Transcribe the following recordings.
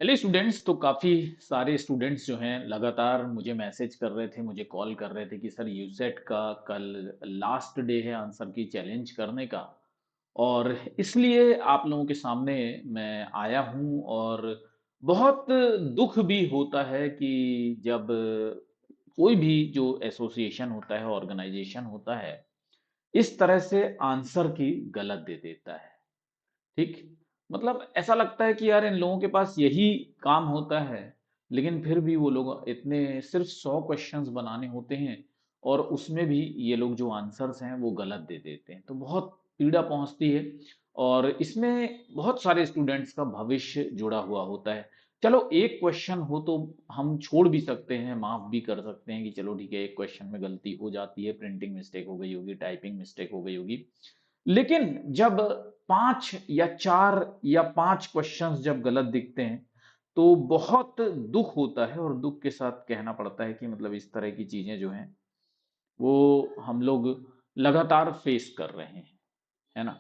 Hello students. तो काफ़ी सारे स्टूडेंट्स जो हैं लगातार मुझे मैसेज कर रहे थे, मुझे कॉल कर रहे थे कि सर यूसेट का कल लास्ट डे है आंसर की चैलेंज करने का। और इसलिए आप लोगों के सामने मैं आया हूँ। और बहुत दुख भी होता है कि जब कोई भी जो एसोसिएशन होता है, ऑर्गेनाइजेशन होता है, इस तरह से आंसर की गलत दे देता है। ठीक। मतलब ऐसा लगता है कि यार इन लोगों के पास यही काम होता है, लेकिन फिर भी वो लोग इतने सिर्फ 100 क्वेश्चंस बनाने होते हैं और उसमें भी ये लोग जो आंसर्स हैं वो गलत दे देते हैं, तो बहुत पीड़ा पहुंचती है। और इसमें बहुत सारे स्टूडेंट्स का भविष्य जुड़ा हुआ होता है। चलो एक क्वेश्चन हो तो हम छोड़ भी सकते हैं, माफ भी कर सकते हैं कि चलो ठीक है, एक क्वेश्चन में गलती हो जाती है, प्रिंटिंग मिस्टेक हो गई होगी, टाइपिंग मिस्टेक हो गई होगी। लेकिन जब 5 या 4 या 5 क्वेश्चंस जब गलत दिखते हैं, तो बहुत दुख होता है और दुख के साथ कहना पड़ता है कि मतलब इस तरह की चीजें जो हैं, वो हम लोग लगातार फेस कर रहे हैं, है ना?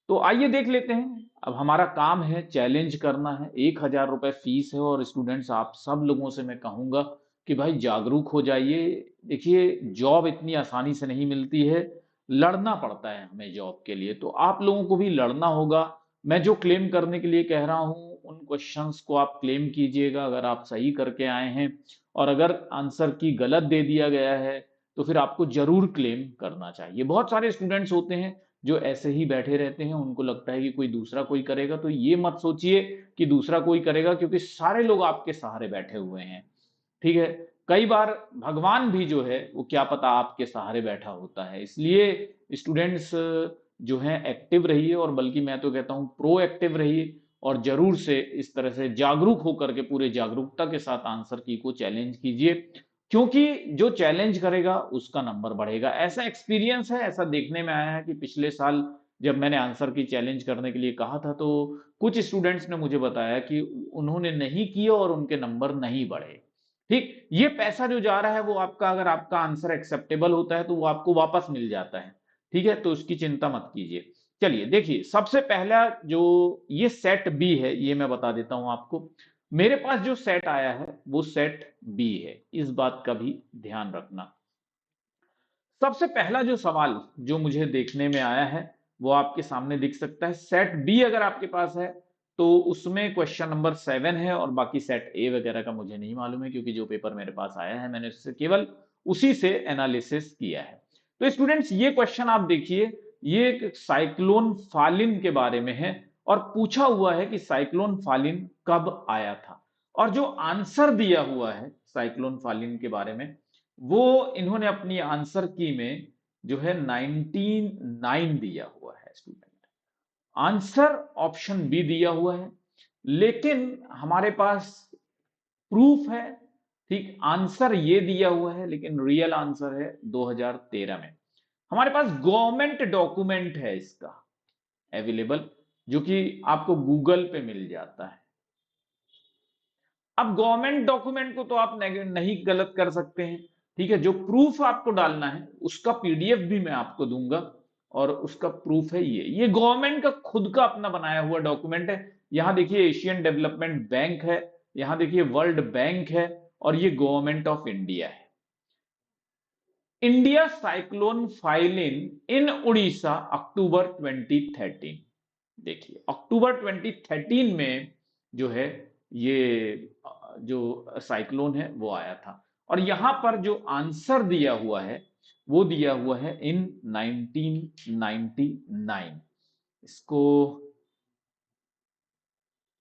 तो आइए देख लेते हैं। अब हमारा काम है चैलेंज करना है, 1000 रुपए फीस है। और स्टूडेंट्स आप सब लोगों से मैं कहूंगा कि भाई जागरूक हो जाइए। देखिए, जॉब इतनी आसानी से नहीं मिलती है, लड़ना पड़ता है हमें जॉब के लिए, तो आप लोगों को भी लड़ना होगा। मैं जो क्लेम करने के लिए कह रहा हूँ उन क्वेश्चंस को आप क्लेम कीजिएगा अगर आप सही करके आए हैं। और अगर आंसर की गलत दे दिया गया है तो फिर आपको जरूर क्लेम करना चाहिए। बहुत सारे स्टूडेंट्स होते हैं जो ऐसे ही बैठे रहते हैं, उनको लगता है कि कोई दूसरा कोई करेगा, तो ये मत सोचिए कि दूसरा कोई करेगा, क्योंकि सारे लोग आपके सहारे बैठे हुए हैं। ठीक है। कई बार भगवान भी जो है वो क्या पता आपके सहारे बैठा होता है। इसलिए स्टूडेंट्स जो हैं एक्टिव रहिए, और बल्कि मैं तो कहता हूं प्रोएक्टिव रहिए। और जरूर से इस तरह से जागरूक होकर के पूरे जागरूकता के साथ आंसर की को चैलेंज कीजिए, क्योंकि जो चैलेंज करेगा उसका नंबर बढ़ेगा। ऐसा एक्सपीरियंस है, ऐसा देखने में आया है कि पिछले साल जब मैंने आंसर की चैलेंज करने के लिए कहा था, तो कुछ स्टूडेंट्स ने मुझे बताया कि उन्होंने नहीं किया और उनके नंबर नहीं बढ़े। ठीक, ये पैसा जो जा रहा है वो आपका, अगर आपका आंसर एक्सेप्टेबल होता है तो वो आपको वापस मिल जाता है। ठीक है, तो उसकी चिंता मत कीजिए। चलिए देखिए, सबसे पहला जो ये सेट बी है, ये मैं बता देता हूं आपको। मेरे पास जो सेट आया है वो सेट बी है, इस बात का भी ध्यान रखना। सबसे पहला जो सवाल जो मुझे देखने में आया है वो आपके सामने दिख सकता है। सेट बी अगर आपके पास है तो उसमें क्वेश्चन नंबर 7 है, और बाकी सेट ए वगैरह का मुझे नहीं मालूम है, क्योंकि जो पेपर मेरे पास आया है मैंने उससे केवल उसी से एनालिसिस किया है। तो स्टूडेंट्स, ये क्वेश्चन आप देखिए, ये एक साइक्लोन फालिन के बारे में है। और पूछा हुआ है कि साइक्लोन फालिन कब आया था। और जो आंसर दिया हुआ है साइक्लोन फालिन के बारे में, वो इन्होंने अपनी आंसर की में जो है 1909 दिया हुआ है स्टूडेंट। आंसर ऑप्शन बी दिया हुआ है, लेकिन हमारे पास प्रूफ है। ठीक, आंसर ये दिया हुआ है लेकिन रियल आंसर है 2013 में। हमारे पास गवर्नमेंट डॉक्यूमेंट है इसका अवेलेबल, जो कि आपको गूगल पे मिल जाता है। अब गवर्नमेंट डॉक्यूमेंट को तो आप नहीं गलत कर सकते हैं। ठीक है, जो प्रूफ आपको डालना है उसका पीडीएफ भी मैं आपको दूंगा। और उसका प्रूफ है ये गवर्नमेंट का खुद का अपना बनाया हुआ डॉक्यूमेंट है। यहां देखिए एशियन डेवलपमेंट बैंक है, यहां देखिए वर्ल्ड बैंक है, और ये गवर्नमेंट ऑफ इंडिया है। इंडिया साइक्लोन फाइलिन इन उड़ीसा अक्टूबर 2013। देखिए अक्टूबर 2013 में जो है ये जो साइक्लोन है वो आया था। और यहां पर जो आंसर दिया हुआ है वो दिया हुआ है इन 1999। इसको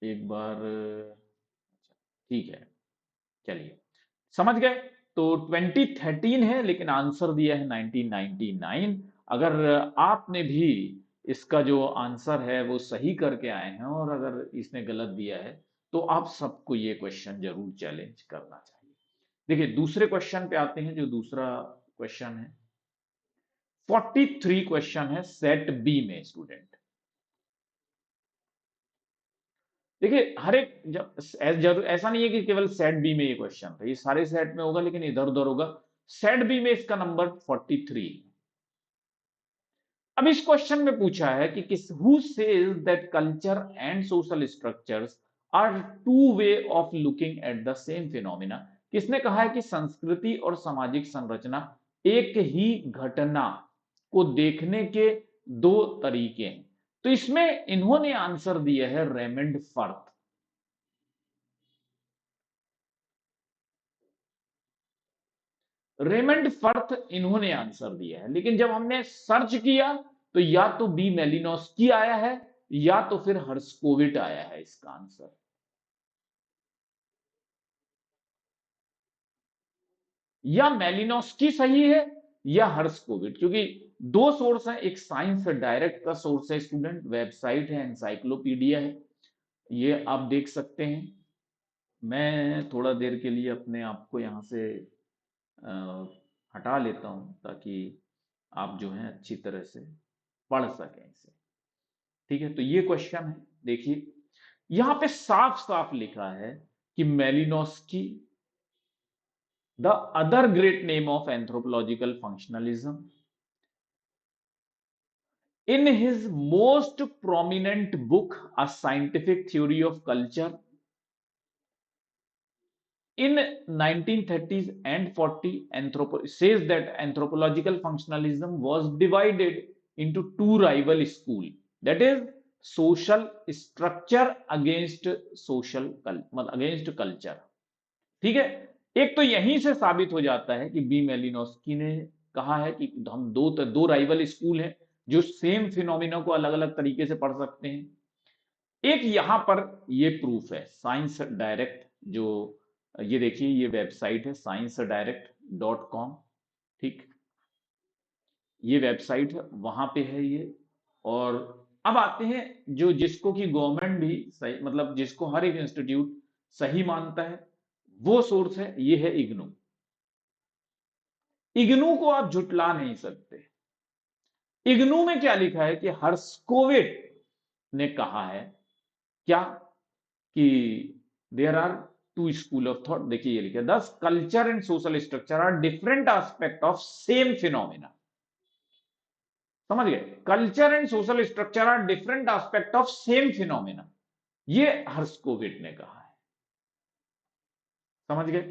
एक बार, ठीक है, चलिए समझ गए। तो 2013 है लेकिन आंसर दिया है 1999। अगर आपने भी इसका जो आंसर है वो सही करके आए हैं और अगर इसने गलत दिया है, तो आप सबको ये क्वेश्चन जरूर चैलेंज करना चाहिए। देखिए दूसरे क्वेश्चन पे आते हैं। जो दूसरा क्वेश्चन है, 43 क्वेश्चन है सेट बी में स्टूडेंट। देखिए हर एक जब ऐसा नहीं है कि केवल सेट बी में ये क्वेश्चन था, ये सारे सेट में होगा लेकिन इधर उधर होगा। सेट बी में इसका नंबर 43। अब इस क्वेश्चन में पूछा है कि किस who says that culture and social structures are two way of looking at the same phenomena. किसने कहा है कि संस्कृति और सामाजिक संरचना एक ही घटना को देखने के दो तरीके हैं? तो इसमें इन्होंने आंसर दिया है रेमंड फर्थ। रेमंड फर्थ इन्होंने आंसर दिया है, लेकिन जब हमने सर्च किया तो या तो बी मेलिनोस्की आया है या तो फिर हर्स्कोविट आया है इसका आंसर। या मेलिनोस्की सही है या हर्स्कोविट, क्योंकि दो सोर्स है, एक साइंस डायरेक्ट का सोर्स है स्टूडेंट, वेबसाइट है, एनसाइक्लोपीडिया है, ये आप देख सकते हैं। मैं थोड़ा देर के लिए अपने आप को यहाँ से हटा लेता हूँ ताकि आप जो है अच्छी तरह से पढ़ सकें इसे। ठीक है, तो ये क्वेश्चन है, देखिए यहां पे साफ साफ लिखा है कि Malinowski the other great name of anthropological functionalism, in his most prominent book A Scientific Theory of Culture in 1930s and 40, says that anthropological functionalism was divided into two rival schools, that is social structure against social against culture। ठीक है, एक तो यहीं से साबित हो जाता है कि बी मेलिनोस्की ने कहा है कि हम दो राइवल स्कूल हैं जो सेम फिनोमिना को अलग अलग तरीके से पढ़ सकते हैं। एक यहां पर ये प्रूफ है साइंस डायरेक्ट, जो ये देखिए ये वेबसाइट है sciencedirectcom। ठीक, ये वेबसाइट है, वहां पे है ये। और अब आते हैं जो जिसको कि गवर्नमेंट भी सही, मतलब जिसको हर एक इंस्टीट्यूट सही मानता है, वो सोर्स है, ये है इग्नू। इग्नू को आप झुटला नहीं सकते। इग्नू में क्या लिखा है कि हर्स्कोविट ने कहा है क्या कि there are two school of thought. देखिए ये लिखा है, this culture and social structure are different aspect of same phenomena. समझ गए, culture and social structure are different aspect of same phenomena, ये हर्स्कोविट ने कहा है। समझ गए,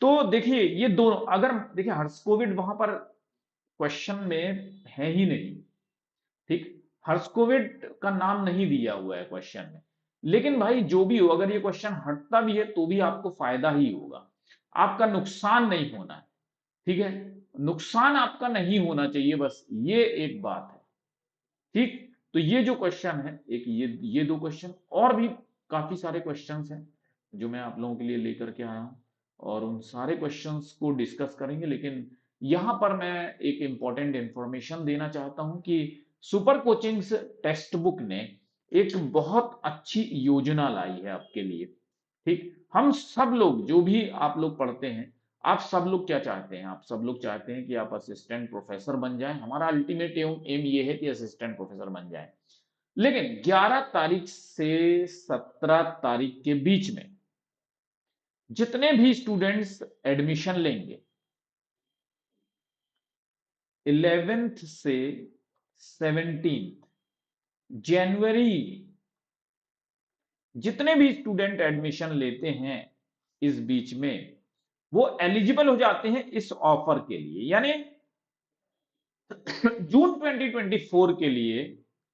तो देखिए ये दोनों, अगर देखिए हर्स्कोविट वहां पर क्वेश्चन में है ही नहीं, ठीक, हर्स्कोविट का नाम नहीं दिया हुआ है क्वेश्चन में। लेकिन भाई जो भी हो, अगर ये क्वेश्चन हटता भी है तो भी आपको फायदा ही होगा, आपका नुकसान नहीं होना है। ठीक है, नुकसान आपका नहीं होना चाहिए, बस ये एक बात है। ठीक, तो ये जो क्वेश्चन है, एक ये दो क्वेश्चन, और भी काफी सारे क्वेश्चंस हैं जो मैं आप लोगों के लिए लेकर के आया हूं, और उन सारे क्वेश्चंस को डिस्कस करेंगे। लेकिन यहां पर मैं एक इंपॉर्टेंट इंफॉर्मेशन देना चाहता हूं कि सुपर कोचिंग्स टेक्स्ट बुक ने एक बहुत अच्छी योजना लाई है आपके लिए। ठीक, हम सब लोग जो भी आप लोग पढ़ते हैं, आप सब लोग क्या चाहते हैं, आप सब लोग चाहते हैं कि आप असिस्टेंट प्रोफेसर बन जाएं। हमारा अल्टीमेट एम ये है कि असिस्टेंट प्रोफेसर बन जाएं। लेकिन 11 तारीख से 17 तारीख के बीच में जितने भी स्टूडेंट्स एडमिशन लेंगे 11th से 17 जनवरी, जितने भी स्टूडेंट एडमिशन लेते हैं इस बीच में, वो एलिजिबल हो जाते हैं इस ऑफर के लिए। यानी जून 2024 के लिए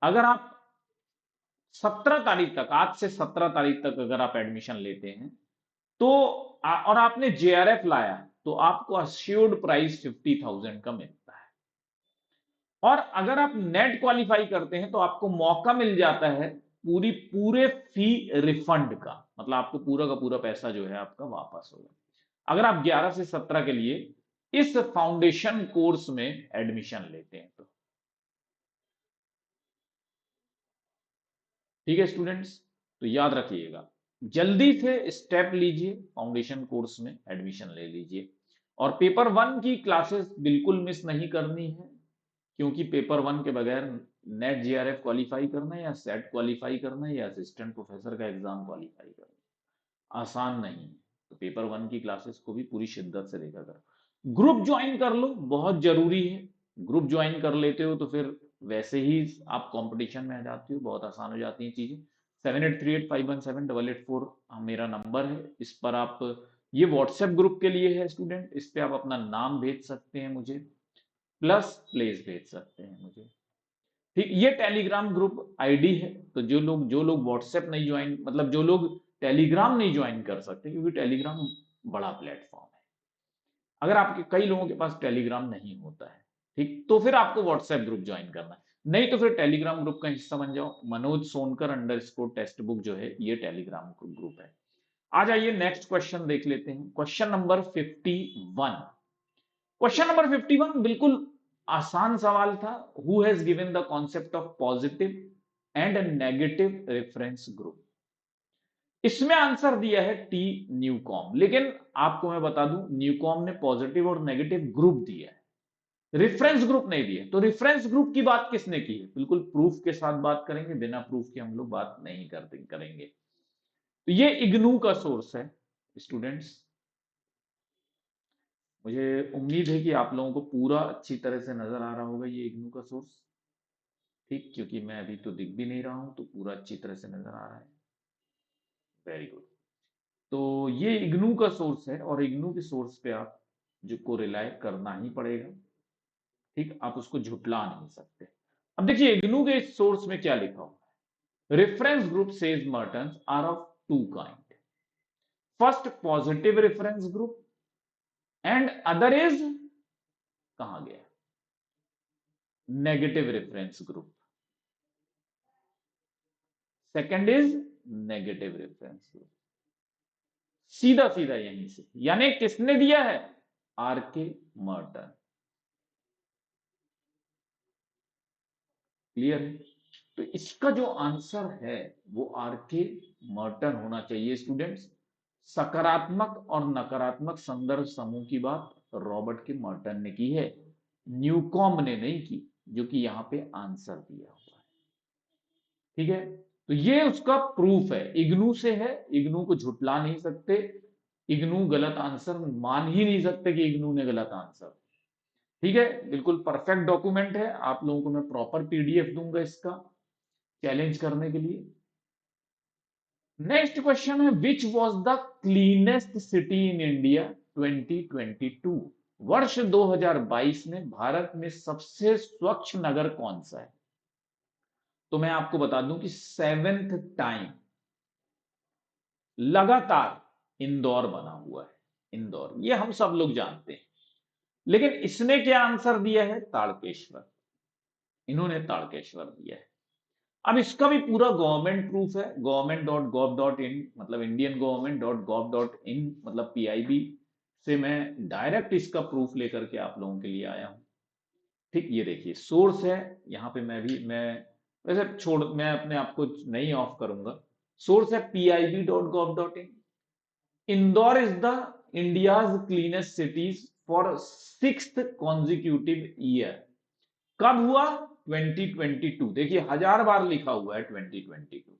अगर आप 17 तारीख तक, आज से 17 तारीख तक अगर आप एडमिशन लेते हैं तो और आपने जेआरएफ लाया, तो आपको अश्योर्ड प्राइस 50,000 का मिलता है। और अगर आप नेट क्वालिफाई करते हैं तो आपको मौका मिल जाता है पूरे फी रिफंड का, मतलब आपको पूरा का पूरा पैसा जो है आपका वापस होगा अगर आप 11 से 17 के लिए इस फाउंडेशन कोर्स में एडमिशन लेते हैं तो। ठीक है स्टूडेंट्स, तो याद रखिएगा, जल्दी से स्टेप लीजिए, फाउंडेशन कोर्स में एडमिशन ले लीजिए। और पेपर 1 की क्लासेस बिल्कुल मिस नहीं करनी है, क्योंकि पेपर 1 के बगैर नेट जेआरएफ क्वालिफाई करना या सेट क्वालिफाई करना या असिस्टेंट प्रोफेसर का एग्जाम क्वालिफाई करना आसान नहीं है। तो पेपर 1 की क्लासेस को भी पूरी शिद्दत से देखा करो। ग्रुप ज्वाइन कर लो, बहुत जरूरी है। ग्रुप ज्वाइन कर लेते हो तो फिर वैसे ही आप कंपटीशन में आ जाते हो, बहुत आसान हो जाती हैं चीजें। 7838517884 मेरा नंबर है। इस पर आप, ये व्हाट्सएप ग्रुप के लिए है स्टूडेंट, इस पे आप अपना नाम भेज सकते हैं मुझे, प्लस प्लेस भेज सकते हैं मुझे। ठीक, ये टेलीग्राम ग्रुप आईडी है। तो जो लोग व्हाट्सएप नहीं ज्वाइन, मतलब जो लोग टेलीग्राम नहीं ज्वाइन कर सकते, क्योंकि टेलीग्राम बड़ा प्लेटफॉर्म है, अगर आपके कई लोगों के पास टेलीग्राम नहीं होता है, ठीक, तो फिर आपको व्हाट्सएप ग्रुप ज्वाइन करना है। नहीं तो फिर टेलीग्राम ग्रुप का हिस्सा बन जाओ। Manoj Sonkar underscore text book जो है ये टेलीग्राम ग्रुप है। आ जाइए नेक्स्ट क्वेश्चन देख लेते हैं, क्वेश्चन नंबर 51। क्वेश्चन नंबर 51 बिल्कुल आसान सवाल था। Who has given the concept of positive and negative reference group. इसमें आंसर दिया है टी न्यूकॉम, लेकिन आपको मैं बता दूं न्यूकॉम ने पॉजिटिव और नेगेटिव ग्रुप दिया है, रेफरेंस ग्रुप नहीं दिया। तो रेफरेंस ग्रुप की बात किसने की है? बिल्कुल प्रूफ के साथ बात करेंगे, बिना प्रूफ के हम लोग बात नहीं करेंगे। तो ये इग्नू का सोर्स है स्टूडेंट्स। मुझे उम्मीद है कि आप लोगों को पूरा अच्छी तरह से नजर आ रहा होगा ये इग्नू का सोर्स, ठीक, क्योंकि मैं अभी तो दिख भी नहीं रहा हूं, तो पूरा अच्छी तरह से नजर आ रहा है। Very good. तो ये इग्नू का सोर्स है, और इग्नू के सोर्स पे आप जो को रिलाय करना ही पड़ेगा, ठीक, आप उसको झुटला नहीं सकते। अब देखिए इग्नू के इस सोर्स में क्या लिखा हुआ है। Reference group says Merton's are of two kind, first positive reference group and other is, कहां गया, negative reference group. Second is negative reference group. सीधा सीधा यहीं से, यानी किसने दिया है? आर के मर्टन। क्लियर है? तो इसका जो आंसर है वो आर के मर्टन होना चाहिए स्टूडेंट्स। सकारात्मक और नकारात्मक संदर्भ समूह की बात रॉबर्ट के मर्टन ने की है, न्यूकॉम ने नहीं की, जो कि यहां पे आंसर दिया हुआ है। ठीक है, तो ये उसका प्रूफ है, इग्नू से है, इग्नू को झुटला नहीं सकते, इग्नू गलत आंसर मान ही नहीं सकते कि इग्नू ने गलत आंसर। ठीक है, बिल्कुल परफेक्ट डॉक्यूमेंट है, आप लोगों को मैं प्रॉपर पीडीएफ दूंगा इसका चैलेंज करने के लिए। नेक्स्ट क्वेश्चन है, which was the cleanest city in India 2022। वर्ष 2022 में भारत में सबसे स्वच्छ नगर कौन सा है? तो मैं आपको बता दूं कि 7th टाइम लगातार इंदौर बना हुआ है। इंदौर, ये हम सब लोग जानते हैं, लेकिन इसने क्या आंसर दिया है? ताड़केश्वर। इन्होंने ताड़केश्वर दिया है। अब इसका भी पूरा गवर्नमेंट प्रूफ है, government.gov.in, मतलब इंडियन government.gov.in, मतलब पीआईबी से मैं डायरेक्ट इसका प्रूफ लेकर के आप लोगों के लिए आया हूं। ठीक, ये देखिए सोर्स है, यहां पे मैं वैसे छोड़, मैं अपने आप को नहीं ऑफ करूंगा। सोर्स है pib.gov.in। Indore is the India's cleanest cities for 6th consecutive year. कब हुआ? 2022। देखिए 1000 बार लिखा हुआ है 2022।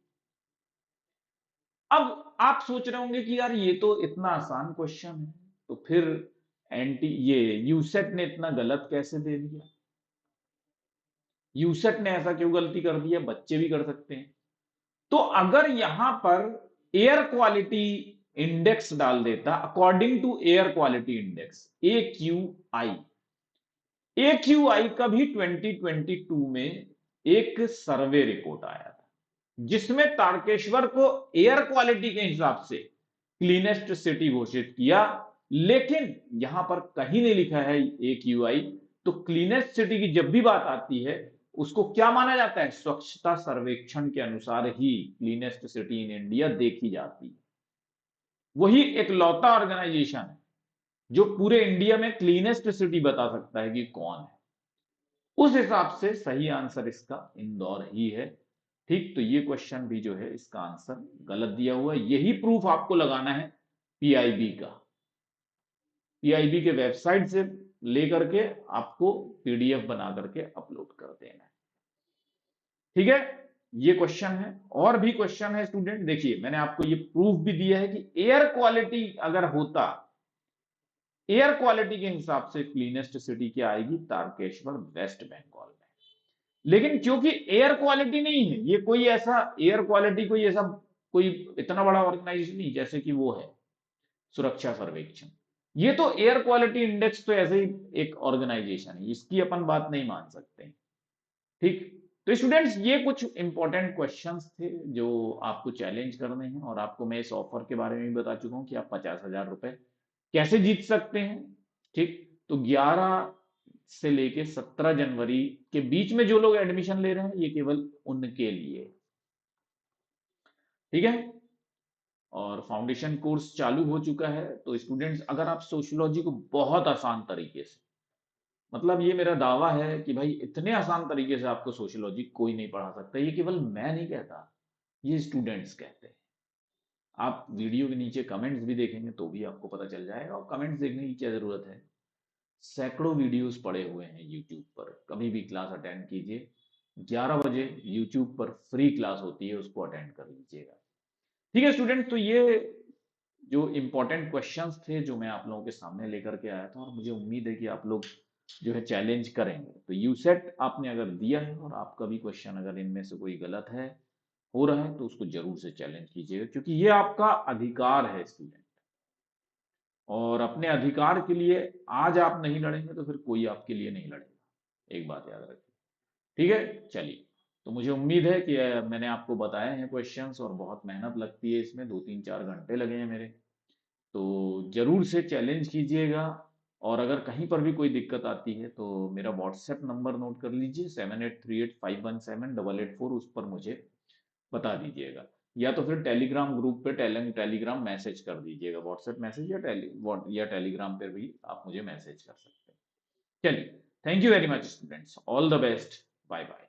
अब आप सोच रहे होंगे कि यार ये तो इतना आसान क्वेश्चन है, तो फिर ये यूसेट ने इतना गलत कैसे दे दिया? यूसेट ने ऐसा क्यों गलती कर दिया? बच्चे भी कर सकते हैं। तो अगर यहां पर एयर क्वालिटी इंडेक्स डाल देता, according to air quality index AQI, AQI का भी 2022 में एक सर्वे रिपोर्ट आया था, जिसमें तारकेश्वर को एयर क्वालिटी के हिसाब से क्लीनेस्ट सिटी घोषित किया, लेकिन यहां पर कहीं नहीं लिखा है AQI। तो क्लीनेस्ट सिटी की जब भी बात आती है, उसको क्या माना जाता है? स्वच्छता सर्वेक्षण के अनुसार ही क्लीनेस्ट सिटी इन इंडिया देखी जाती है। वही एक लौता ऑर्गेनाइजेशन है जो पूरे इंडिया में क्लीनेस्ट सिटी बता सकता है कि कौन है। उस हिसाब से सही आंसर इसका इंदौर ही है। ठीक, तो ये क्वेश्चन भी जो है इसका आंसर गलत दिया हुआ है। यही प्रूफ आपको लगाना है पीआईबी का, पीआईबी के वेबसाइट से लेकर के आपको पीडीएफ बना करके अपलोड कर देना है। ठीक है, ये क्वेश्चन है। और भी क्वेश्चन है स्टूडेंट, देखिए मैंने आपको ये प्रूफ भी दिया है कि एयर क्वालिटी अगर होता, एयर क्वालिटी के हिसाब से क्लीनेस्ट सिटी क्या आएगी? तारकेश्वर, वेस्ट बंगाल में। लेकिन क्योंकि एयर क्वालिटी नहीं है, ये कोई ऐसा एयर क्वालिटी कोई ऐसा कोई इतना बड़ा ऑर्गेनाइजेशन नहीं जैसे कि वो है सुरक्षा सर्वेक्षण। ये तो एयर क्वालिटी इंडेक्स तो ऐसे ही एक ऑर्गेनाइजेशन है, इसकी अपन बात नहीं मान सकते। ठीक। तो स्टूडेंट्स ये कुछ इंपॉर्टेंट क्वेश्चंस थे जो आपको चैलेंज करने हैं, और आपको मैं इस ऑफर के बारे में भी बता चुका हूं कि आप 50,000 रुपए कैसे जीत सकते हैं। ठीक। तो 11 से लेके 17 जनवरी के बीच में जो लोग एडमिशन ले रहे हैं ये केवल उनके लिए। ठीक है। और फाउंडेशन कोर्स चालू हो चुका है। तो स्टूडेंट्स अगर आप सोशियोलॉजी को बहुत आसान तरीके से, मतलब ये मेरा दावा है कि भाई इतने आसान तरीके से आपको सोशियोलॉजी कोई नहीं पढ़ा सकता, ये केवल मैं नहीं कहता, ये स्टूडेंट्स कहते हैं। आप वीडियो के नीचे कमेंट्स भी देखेंगे तो भी आपको पता चल जाएगा, और कमेंट्स देखने की क्या जरूरत है, सैकड़ों वीडियोस पड़े हुए हैं यूट्यूब पर, कभी भी क्लास अटेंड कीजिए। 11 बजे यूट्यूब पर फ्री क्लास होती है, उसको अटेंड कर लीजिएगा। ठीक है स्टूडेंट, तो ये जो इम्पोर्टेंट क्वेश्चंस थे जो मैं आप लोगों के सामने लेकर के आया था, और मुझे उम्मीद है कि आप लोग जो है चैलेंज करेंगे। तो यूसेट आपने अगर दिया है और आपका भी क्वेश्चन अगर इनमें से कोई गलत है, हो रहा है, तो उसको जरूर से चैलेंज कीजिएगा, क्योंकि ये आपका अधिकार है स्टूडेंट। और अपने अधिकार के लिए आज आप नहीं लड़ेंगे तो फिर कोई आपके लिए नहीं लड़ेगा, एक बात याद रखिए। ठीक है, चलिए। तो मुझे उम्मीद है कि मैंने आपको बताए हैं क्वेश्चंस, और बहुत मेहनत लगती है इसमें, 2-3-4 घंटे लगे हैं मेरे। तो जरूर से चैलेंज कीजिएगा। और अगर कहीं पर भी कोई दिक्कत आती है तो मेरा व्हाट्सएप नंबर नोट कर लीजिए, 7838517884, उस पर मुझे बता दीजिएगा। या तो फिर टेलीग्राम ग्रुप पे टेलीग्राम मैसेज कर दीजिएगा, व्हाट्सएप मैसेज या टेलीग्राम पे भी आप मुझे मैसेज कर सकते हैं। चलिए, thank you very much students, all the best, bye bye.